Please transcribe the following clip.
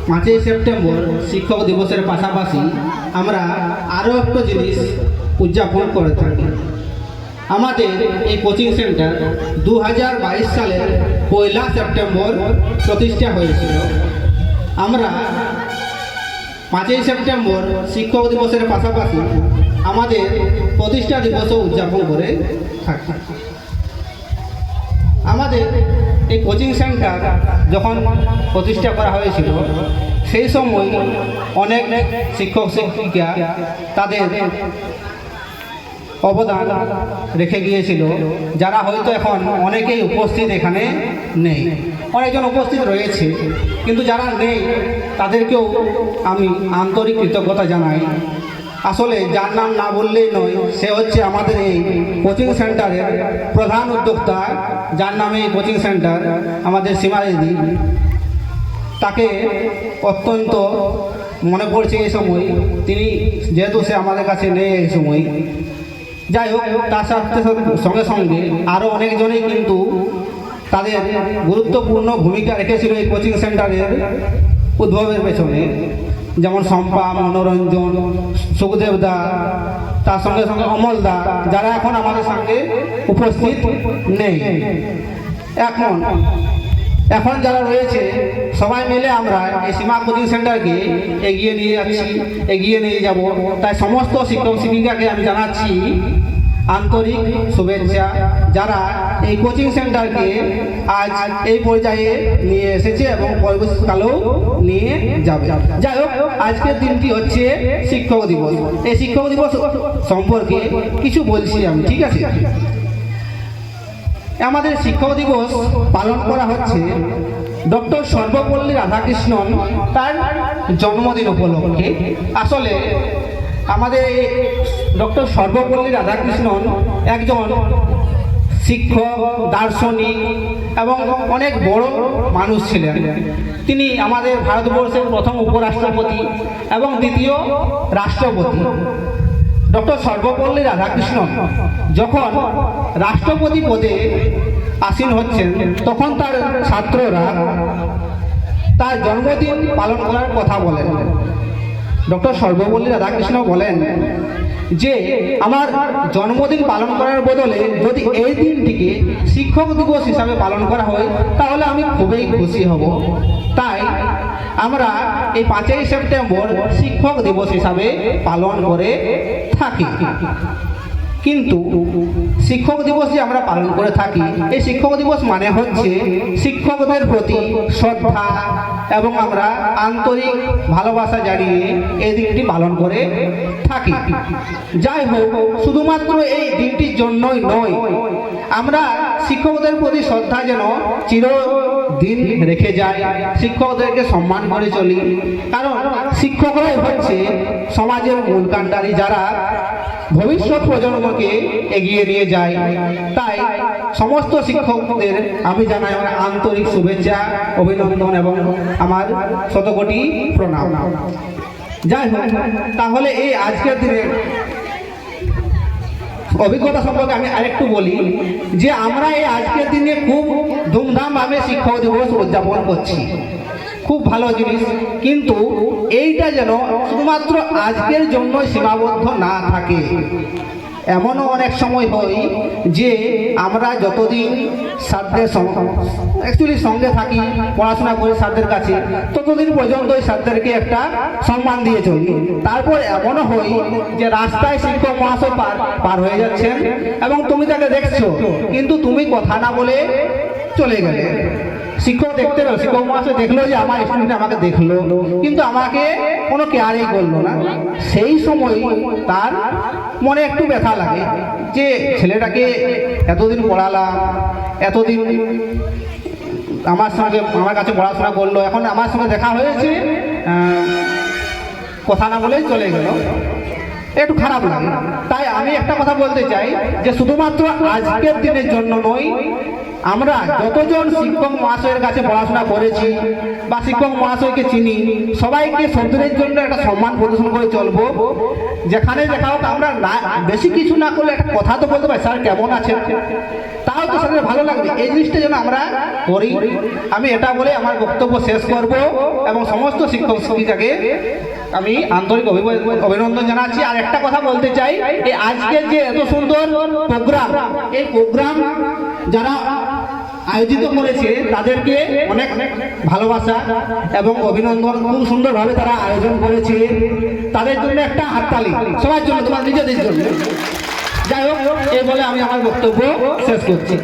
5ই September শিক্ষক দিবসের পাশাপাশি আমরা আরও একটা জিনিস উদযাপন করে থাকি। আমাদের এই কোচিং সেন্টার 2022 সালের 1 সেপ্টেম্বর প্রতিষ্ঠা হয়েছিল। আমরা 5ই সেপ্টেম্বর শিক্ষক দিবসের পাশাপাশি আমাদের প্রতিষ্ঠা দিবসও উদযাপন করে থাকি। আমাদের এই কোচিং সেন্টার যখন প্রতিষ্ঠা করা হয়েছিল সেই সময় অনেক শিক্ষক শিক্ষিকা তাদের অবদান রেখে গিয়েছিল, যারা হয়তো এখন অনেকেই উপস্থিত এখানে নেই। অনেকজন উপস্থিত রয়েছে, কিন্তু যারা নেই তাদেরকেও আমি আন্তরিক কৃতজ্ঞতা জানাই। আসলে যার নাম না বললেই নয়, সে হচ্ছে আমাদের এই কোচিং সেন্টারের প্রধান উদ্যোক্তা, যার নামে এই কোচিং সেন্টার, আমাদের সীমা দিদি। তাকে অত্যন্ত মনে পড়ছে এই সময়, তিনি যেহেতু সে আমাদের কাছে নেই এই সময়। যাই হোক, তার সাথে সঙ্গে সঙ্গে আরও অনেকজনেই কিন্তু তাদের গুরুত্বপূর্ণ ভূমিকা রেখেছিল এই কোচিং সেন্টারের উদ্ভবের পেছনে, যেমন শম্পা, মনোরঞ্জন, সুখদেব দা, তার সঙ্গে সঙ্গে অমল দা, যারা এখন আমাদের সঙ্গে উপস্থিত নেই। এখন যারা রয়েছে সবাই মিলে আমরা এই সীমা কোচিং সেন্টারকে এগিয়ে নিয়ে যাচ্ছি, এগিয়ে নিয়ে যাব। তাই সমস্ত শিক্ষক শিক্ষিকাকে আমি জানাচ্ছি আন্তরিক শুভেচ্ছা, যারা এই কোচিং সেন্টারকে আজ এই পর্যায়ে নিয়ে এসেছে এবং পরবর্তীকালেও নিয়ে যাবে। যাই হোক, আজকের দিনটি হচ্ছে শিক্ষক দিবস। এই শিক্ষক দিবস সম্পর্কে কিছু বলছি আমি, ঠিক আছে? আমাদের শিক্ষক দিবস পালন করা হচ্ছে ডক্টর সর্বপল্লী রাধাকৃষ্ণন তার জন্মদিন উপলক্ষে। আসলে আমাদের ডক্টর সর্বপল্লী রাধাকৃষ্ণন একজন শিক্ষক, দার্শনিক এবং অনেক বড় মানুষ ছিলেন। তিনি আমাদের ভারতবর্ষের প্রথম উপরাষ্ট্রপতি এবং দ্বিতীয় রাষ্ট্রপতি। ডক্টর সর্বপল্লী রাধাকৃষ্ণন যখন রাষ্ট্রপতি পদে আসীন হচ্ছেন, তখন তার ছাত্ররা তার জন্মদিন পালন করার কথা বলেন। ডক্টর সর্বপল্লী রাধাকৃষ্ণ বলেন যে আমার জন্মদিন পালন করার বদলে যদি এই দিনটিকে শিক্ষক দিবস হিসাবে পালন করা হয় তাহলে আমি খুবই খুশি হব। তাই আমরা এই 5ই সেপ্টেম্বর শিক্ষক দিবস হিসাবে পালন করে থাকি। কিন্তু শিক্ষক দিবস যে আমরা পালন করে থাকি, এই শিক্ষক দিবস মানে হচ্ছে শিক্ষকদের প্রতি শ্রদ্ধা এবং আমরা আন্তরিক ভালোবাসা জানিয়ে এই দিনটি পালন করে থাকি। যাই হোক, শুধুমাত্র এই দিনটির জন্যই নয়, আমরা শিক্ষকদের প্রতি শ্রদ্ধা যেন চিরদিন রেখে যায়, শিক্ষকদেরকে সম্মান করে চলি। কারণ শিক্ষকরাই হচ্ছে সমাজের মূল কাণ্ডারি, যারা ভবিষ্যৎ প্রজন্মকে এগিয়ে নিয়ে যায়। তাই সমস্ত শিক্ষকদের আমি জানাই আমার আন্তরিক শুভেচ্ছা, অভিনন্দন এবং আমার শতকোটি প্রণাম। যাই হোক, তাহলে এই আজকের দিনে অভিজ্ঞতা সম্পর্কে আমি আরেকটু বলি যে আমরা এই আজকের দিনে খুব ধুমধামভাবে শিক্ষক দিবস উদযাপন করছি, খুব ভালো জিনিস। কিন্তু এইটা যেন শুধুমাত্র আজকের জন্য সীমাবদ্ধ না থাকে। এমনও অনেক সময় হয় যে আমরা যতদিন স্যারদের সঙ্গে থাকি, পড়াশোনা করি স্যারদের কাছে, ততদিন পর্যন্ত ওই স্যারদেরকে একটা সম্মান দিয়ে চলি। তারপর এমনও হয় যে রাস্তায় শিক্ষক মহাশয় পার হয়ে যাচ্ছেন এবং তুমি তাকে দেখছো, কিন্তু তুমি কথা না বলে চলে গেলে। শিক্ষক দেখতে পেল, শিক্ষক মহাশয় দেখলো যে আমার স্টুডেন্ট আমাকে দেখলো, কিন্তু আমাকে কোনো কেয়ারই করলো না। সেই সময় তার মনে একটু ব্যথা লাগে যে ছেলেটাকে এতদিন পড়ালাম, এতদিন আমার কাছে পড়াশোনা করলো, এখন আমার সঙ্গে দেখা হয়েছে, কথা না বলেই চলে গেল, একটু খারাপ লাগে। তাই আমি একটা কথা বলতে চাই যে শুধুমাত্র আজকের দিনের জন্য নয়, আমরা যতজন শিক্ষক মহাশয়ের কাছে পড়াশোনা করেছি বা শিক্ষক মহাশয়কে চিনি, সবাইকে সন্তানের জন্য একটা সম্মান প্রদর্শন করে চলবো। যেখানে দেখা হোক আমরা বেশি কিছু না করলে একটা কথা তো বলতে পারি, স্যার কেমন আছেন, তা হয়তো সেটা ভালো লাগবে, এই জিনিসটা যেন আমরা করি। আমি এটা বলে আমার বক্তব্য শেষ করব এবং সমস্ত শিক্ষক শিক্ষিকাকে আমি আন্তরিক অভিনন্দন জানাচ্ছি। আর একটা কথা বলতে চাই, এই আজকের যে এত সুন্দর প্রোগ্রাম, এই প্রোগ্রাম যারা আয়োজিত করেছে তাদেরকে অনেক ভালোবাসা এবং অভিনন্দন। খুব সুন্দরভাবে তারা আয়োজন করেছে, তাদের জন্য একটা হাততালি, সবার জন্য, তোমার নিজেদের জন্য। যাই হোক, এই বলে আমি আমার বক্তব্য শেষ করছি।